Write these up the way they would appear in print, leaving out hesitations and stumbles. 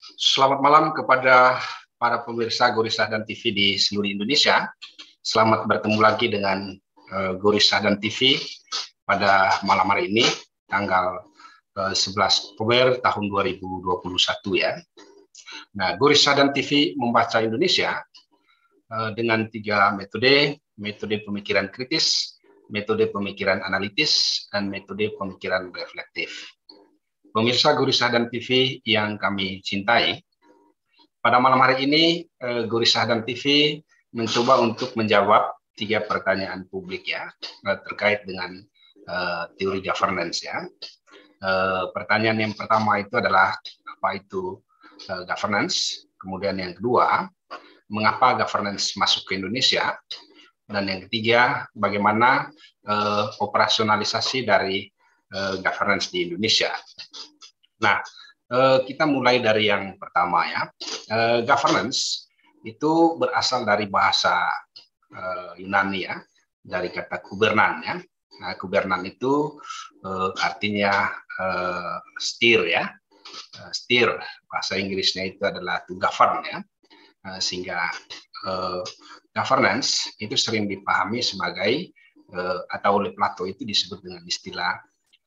Selamat malam kepada para pemirsa Gurih Sahdan TV di seluruh Indonesia. Selamat bertemu lagi dengan Gurih Sahdan TV pada malam hari ini, tanggal 11 Oktober tahun 2021 ya. Nah, Gurih Sahdan TV membaca Indonesia dengan 3 metode: metode pemikiran kritis, metode pemikiran analitis, dan metode pemikiran reflektif. Pemirsa Gurih Sahdan TV yang kami cintai, pada malam hari ini Gurih Sahdan TV mencoba untuk menjawab 3 pertanyaan publik ya terkait dengan teori governance ya. Pertanyaan yang pertama itu adalah apa itu governance, kemudian yang kedua mengapa governance masuk ke Indonesia, dan yang ketiga bagaimana operasionalisasi dari governance di Indonesia. Nah, kita mulai dari yang pertama ya. Governance itu berasal dari bahasa Yunani ya, dari kata kubernan ya. Nah, kubernan itu artinya steer ya. Steer, bahasa Inggrisnya itu adalah to govern ya. Sehingga governance itu sering dipahami sebagai atau oleh Plato itu disebut dengan istilah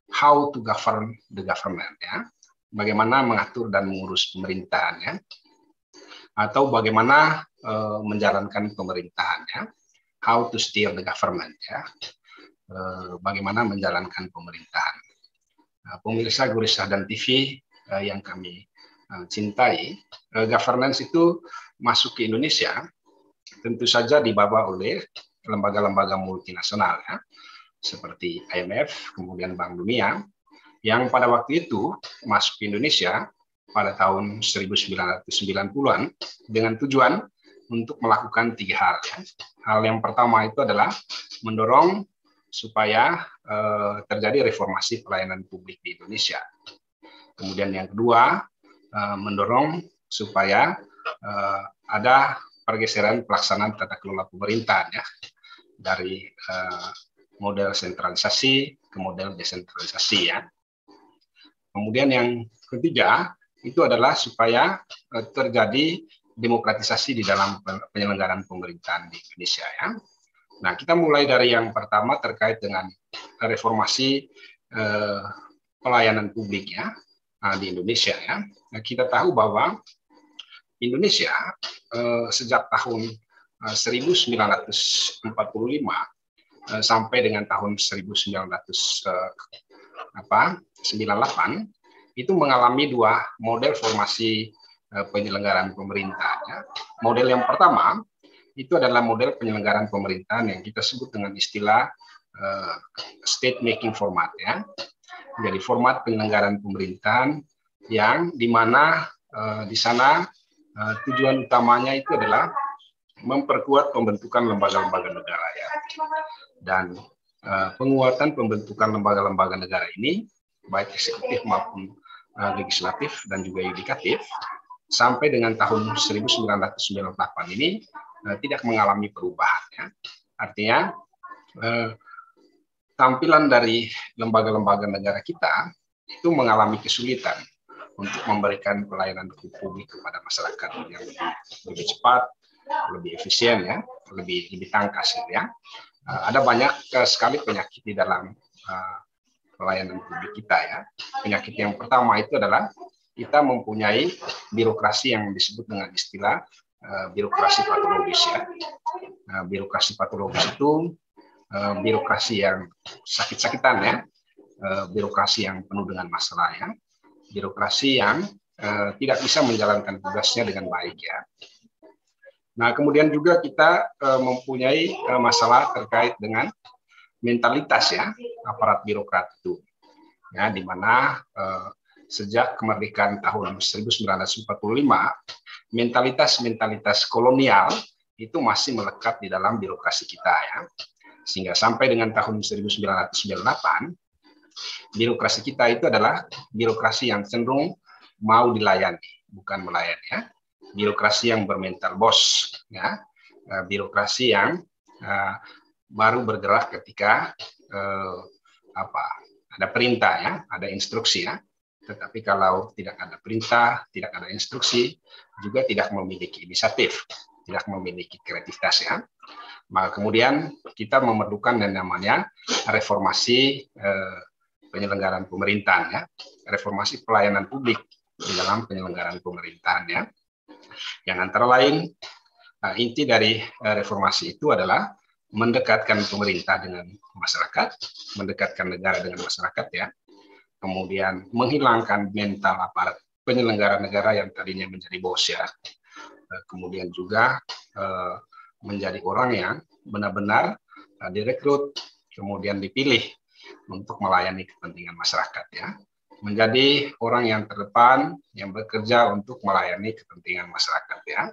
how to govern the government ya. Bagaimana mengatur dan mengurus pemerintahan ya, atau bagaimana menjalankan pemerintahan ya, how to steer the government ya, bagaimana menjalankan pemerintahan. Pemirsa Gurih Sahdan TV yang kami cintai, governance itu masuk ke Indonesia tentu saja dibawa oleh lembaga-lembaga multinasional ya, seperti IMF, kemudian Bank Dunia, yang pada waktu itu masuk ke Indonesia pada tahun 1990-an dengan tujuan untuk melakukan 3 hal. Hal yang pertama itu adalah mendorong supaya terjadi reformasi pelayanan publik di Indonesia. Kemudian yang kedua, mendorong supaya ada pergeseran pelaksanaan tata kelola pemerintahan ya, dari model sentralisasi ke model desentralisasi ya. Kemudian yang ketiga itu adalah supaya terjadi demokratisasi di dalam penyelenggaraan pemerintahan di Indonesia ya. Nah, kita mulai dari yang pertama terkait dengan reformasi pelayanan publik ya di Indonesia ya. Nah, kita tahu bahwa Indonesia sejak tahun 1945 sampai dengan tahun 1998 itu mengalami 2 model formasi penyelenggaraan pemerintahan. Model yang pertama itu adalah model penyelenggaraan pemerintahan yang kita sebut dengan istilah state making format ya. Jadi format penyelenggaraan pemerintahan yang dimana di sana tujuan utamanya itu adalah memperkuat pembentukan lembaga-lembaga negara ya. Dan penguatan pembentukan lembaga-lembaga negara ini baik eksekutif maupun legislatif dan juga yudikatif sampai dengan tahun 1998 ini tidak mengalami perubahan ya. Artinya tampilan dari lembaga-lembaga negara kita itu mengalami kesulitan untuk memberikan pelayanan publik kepada masyarakat yang lebih cepat, lebih efisien ya, lebih tangkas ya. Ada banyak sekali penyakit di dalam pelayanan publik kita ya. Penyakit yang pertama itu adalah kita mempunyai birokrasi yang disebut dengan istilah birokrasi patologis ya. Birokrasi patologis itu birokrasi yang sakit-sakitan ya, birokrasi yang penuh dengan masalah ya, birokrasi yang tidak bisa menjalankan tugasnya dengan baik ya. Nah, kemudian juga kita mempunyai masalah terkait dengan mentalitas ya aparat birokrat itu ya, di mana sejak kemerdekaan tahun 1945 mentalitas kolonial itu masih melekat di dalam birokrasi kita ya, sehingga sampai dengan tahun 1998 birokrasi kita itu adalah birokrasi yang cenderung mau dilayani bukan melayani ya, birokrasi yang bermental bos ya, birokrasi yang baru bergerak ketika ada perintah ya, ada instruksi ya. Tetapi kalau tidak ada perintah, tidak ada instruksi, juga tidak memiliki inisiatif, tidak memiliki kreativitas ya. Maka kemudian kita memerlukan yang namanya reformasi penyelenggaraan pemerintahan ya, reformasi pelayanan publik di dalam penyelenggaraan pemerintahan ya. Yang antara lain inti dari reformasi itu adalah mendekatkan pemerintah dengan masyarakat, mendekatkan negara dengan masyarakat ya. Kemudian menghilangkan mental aparat penyelenggara negara yang tadinya menjadi bos ya. Kemudian juga menjadi orang yang benar-benar direkrut, kemudian dipilih untuk melayani kepentingan masyarakat ya. Menjadi orang yang terdepan yang bekerja untuk melayani kepentingan masyarakat ya.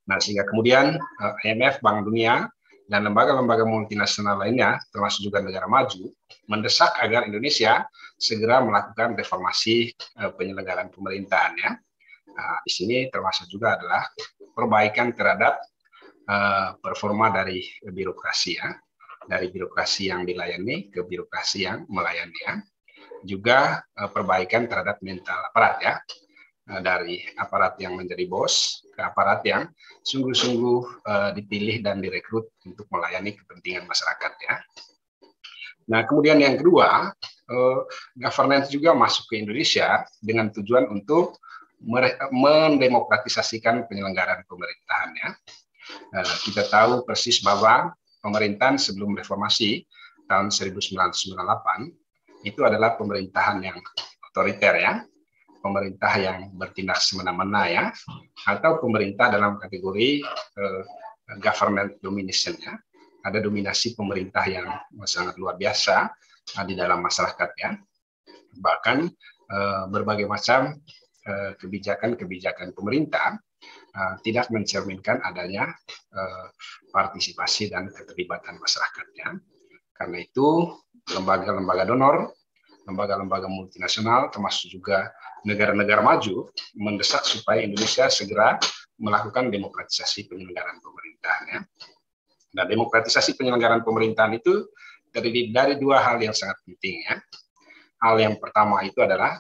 Nah, sehingga kemudian IMF, Bank Dunia, dan lembaga-lembaga multinasional lainnya, termasuk juga negara maju, mendesak agar Indonesia segera melakukan reformasi penyelenggaraan pemerintahan ya. Nah, di sini termasuk juga adalah perbaikan terhadap performa dari birokrasi ya, dari birokrasi yang dilayani ke birokrasi yang melayani ya. Juga perbaikan terhadap mental aparat ya, dari aparat yang menjadi bos ke aparat yang sungguh-sungguh dipilih dan direkrut untuk melayani kepentingan masyarakat ya. Nah, kemudian yang kedua, governance juga masuk ke Indonesia dengan tujuan untuk mendemokratisasikan penyelenggaraan pemerintahan ya. Kita tahu persis bahwa pemerintahan sebelum reformasi tahun 1998 itu adalah pemerintahan yang otoriter ya, pemerintah yang bertindak semena-mena ya, atau pemerintah dalam kategori government domination ya. Ada dominasi pemerintah yang sangat luar biasa di dalam masyarakat ya. Bahkan berbagai macam kebijakan-kebijakan pemerintah tidak mencerminkan adanya partisipasi dan keterlibatan masyarakatnya. Karena itu lembaga-lembaga donor, lembaga-lembaga multinasional, termasuk juga negara-negara maju, mendesak supaya Indonesia segera melakukan demokratisasi penyelenggaraan pemerintahan ya. Nah, demokratisasi penyelenggaraan pemerintahan itu terdiri dari dua hal yang sangat penting ya. Hal yang pertama itu adalah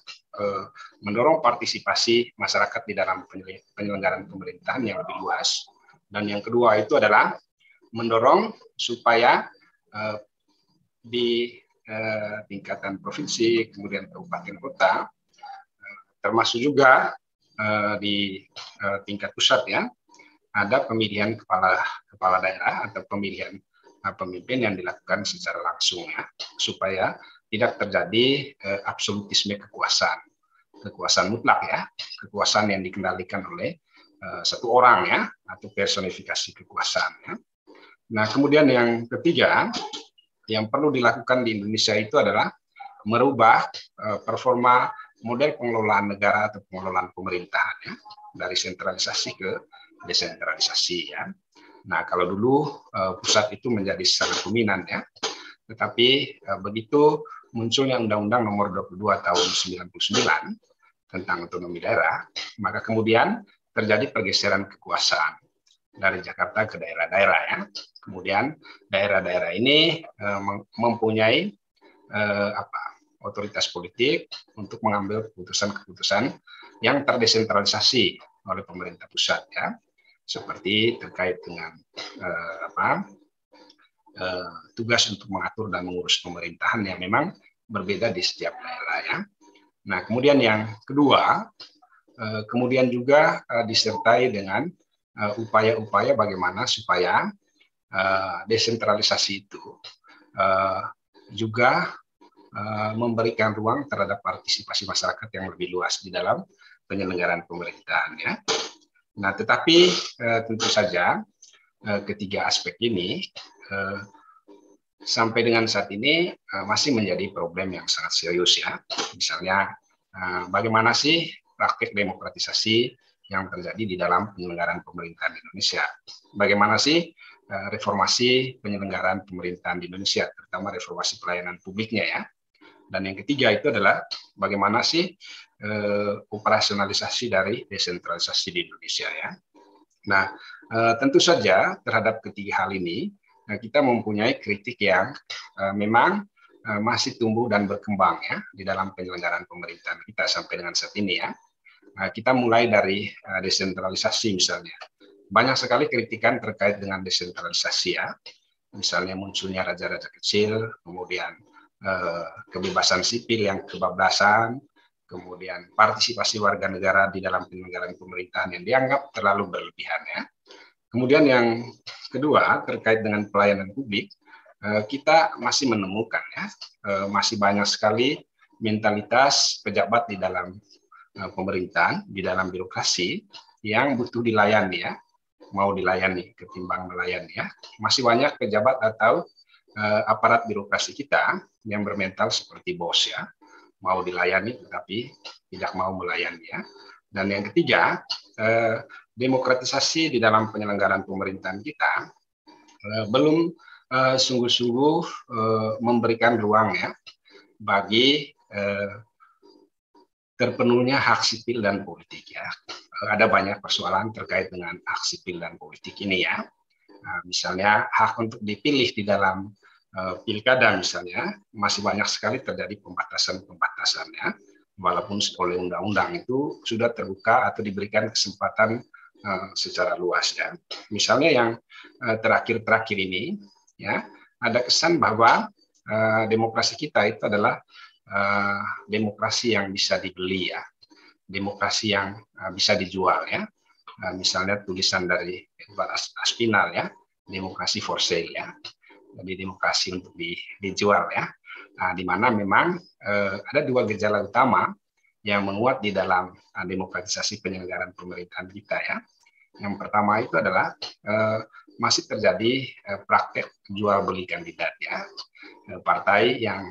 mendorong partisipasi masyarakat di dalam penyelenggaraan pemerintahan yang lebih luas. Dan yang kedua itu adalah mendorong supaya di tingkatan provinsi, kemudian kabupaten kota, termasuk juga di tingkat pusat ya, ada pemilihan kepala daerah atau pemilihan pemimpin yang dilakukan secara langsung ya, supaya tidak terjadi absolutisme kekuasaan mutlak ya, kekuasaan yang dikendalikan oleh satu orang ya, atau personifikasi kekuasaan ya. Nah, kemudian yang ketiga yang perlu dilakukan di Indonesia itu adalah merubah performa model pengelolaan negara atau pengelolaan pemerintahan ya, dari sentralisasi ke desentralisasi ya. Nah, kalau dulu pusat itu menjadi sangat dominan ya, tetapi begitu munculnya Undang-Undang Nomor 22 Tahun 99 tentang otonomi daerah, maka kemudian terjadi pergeseran kekuasaan dari Jakarta ke daerah-daerah ya. Kemudian daerah-daerah ini mempunyai otoritas politik untuk mengambil keputusan-keputusan yang terdesentralisasi oleh pemerintah pusat ya, seperti terkait dengan tugas untuk mengatur dan mengurus pemerintahan yang memang berbeda di setiap daerah ya. Nah, kemudian yang kedua, kemudian juga disertai dengan upaya-upaya bagaimana supaya desentralisasi itu juga memberikan ruang terhadap partisipasi masyarakat yang lebih luas di dalam penyelenggaraan pemerintahan ya. Nah, tetapi tentu saja ketiga aspek ini sampai dengan saat ini masih menjadi problem yang sangat serius ya. Misalnya bagaimana sih praktik demokratisasi yang terjadi di dalam penyelenggaraan pemerintahan di Indonesia? Bagaimana sih reformasi penyelenggaraan pemerintahan di Indonesia, terutama reformasi pelayanan publiknya ya. Dan yang ketiga itu adalah bagaimana sih operasionalisasi dari desentralisasi di Indonesia ya. Nah, tentu saja terhadap ketiga hal ini kita mempunyai kritik yang memang masih tumbuh dan berkembang ya di dalam penyelenggaraan pemerintahan kita sampai dengan saat ini ya. Kita mulai dari desentralisasi misalnya. Banyak sekali kritikan terkait dengan desentralisasi ya. Misalnya munculnya raja-raja kecil, kemudian kebebasan sipil yang kebablasan, kemudian partisipasi warga negara di dalam penyelenggaraan pemerintahan yang dianggap terlalu berlebihan ya. Kemudian yang kedua terkait dengan pelayanan publik, kita masih menemukan ya, masih banyak sekali mentalitas pejabat di dalam pemerintahan, di dalam birokrasi yang butuh dilayani ya, mau dilayani ketimbang melayani ya. Masih banyak pejabat atau aparat birokrasi kita yang bermental seperti bos ya, mau dilayani tetapi tidak mau melayani ya. Dan yang ketiga, demokratisasi di dalam penyelenggaraan pemerintahan kita belum sungguh-sungguh memberikan ruang ya bagi terpenuhnya hak sipil dan politik ya. Ada banyak persoalan terkait dengan hak sipil dan politik ini ya. Misalnya hak untuk dipilih di dalam pilkada misalnya masih banyak sekali terjadi pembatasan-pembatasan ya. Walaupun oleh undang-undang itu sudah terbuka atau diberikan kesempatan secara luas ya. Misalnya yang terakhir-terakhir ini ya, ada kesan bahwa demokrasi kita itu adalah demokrasi yang bisa dibeli ya, demokrasi yang bisa dijual ya. Misalnya tulisan dari Edward Aspinall ya, demokrasi for sale ya, jadi demokrasi untuk dijual ya. Di mana memang ada dua gejala utama yang menguat di dalam demokratisasi penyelenggaraan pemerintahan kita ya. Yang pertama itu adalah masih terjadi praktek jual beli kandidat ya. Partai yang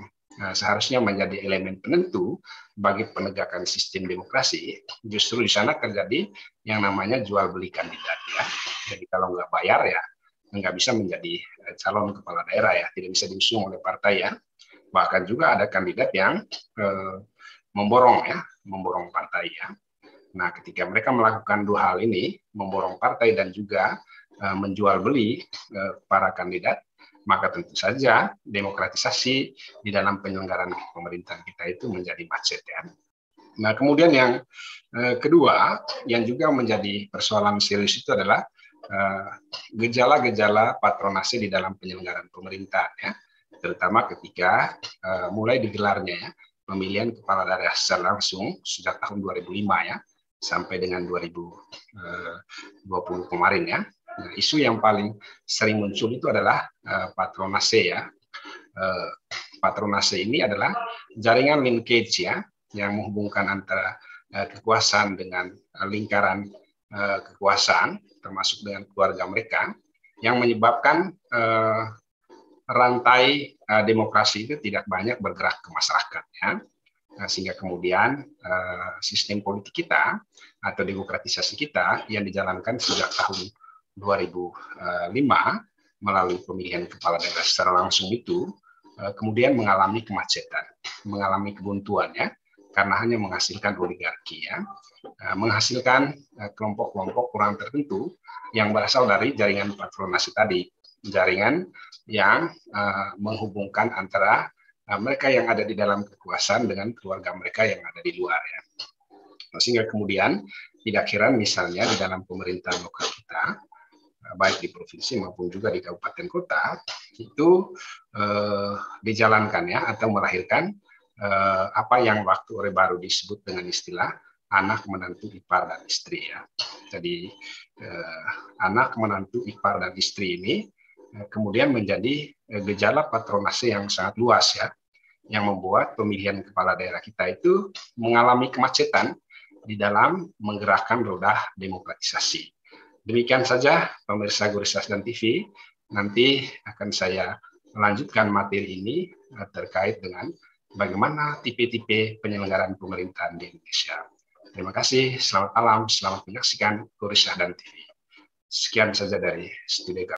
seharusnya menjadi elemen penentu bagi penegakan sistem demokrasi, justru di sana terjadi yang namanya jual beli kandidat ya. Jadi kalau nggak bayar ya nggak bisa menjadi calon kepala daerah ya, tidak bisa diusung oleh partai ya. Bahkan juga ada kandidat yang memborong partai ya. Nah, ketika mereka melakukan dua hal ini, memborong partai dan juga menjual beli para kandidat, maka tentu saja demokratisasi di dalam penyelenggaraan pemerintahan kita itu menjadi macet ya. Nah, kemudian yang kedua yang juga menjadi persoalan serius itu adalah gejala-gejala patronase di dalam penyelenggaraan pemerintahan ya, terutama ketika mulai digelarnya ya pemilihan kepala daerah secara langsung sejak tahun 2005 ya sampai dengan 2020 kemarin ya. Nah, isu yang paling sering muncul itu adalah patronase ya. Patronase ini adalah jaringan linkage ya yang menghubungkan antara kekuasaan dengan lingkaran kekuasaan termasuk dengan keluarga mereka yang menyebabkan rantai demokrasi itu tidak banyak bergerak ke masyarakat ya. Sehingga kemudian sistem politik kita atau demokratisasi kita yang dijalankan sejak tahun 2005 melalui pemilihan kepala daerah secara langsung itu kemudian mengalami kemacetan, mengalami kebuntuan ya, karena hanya menghasilkan oligarki ya, menghasilkan kelompok-kelompok kurang tertentu yang berasal dari jaringan patronase tadi, jaringan yang menghubungkan antara mereka yang ada di dalam kekuasaan dengan keluarga mereka yang ada di luar ya. Sehingga kemudian tidak heran misalnya di dalam pemerintahan lokal kita, baik di provinsi maupun juga di kabupaten kota, itu dijalankan ya atau melahirkan apa yang waktu Orde Baru disebut dengan istilah anak menantu ipar dan istri ya. Jadi anak menantu ipar dan istri ini kemudian menjadi gejala patronase yang sangat luas ya, yang membuat pemilihan kepala daerah kita itu mengalami kemacetan di dalam menggerakkan roda demokratisasi. Demikian saja pemirsa Gurus dan TV, nanti akan saya melanjutkan materi ini terkait dengan bagaimana tipe-tipe penyelenggaraan pemerintahan di Indonesia. Terima kasih, selamat malam, selamat menyaksikan Gurus dan TV. Sekian saja dari studio.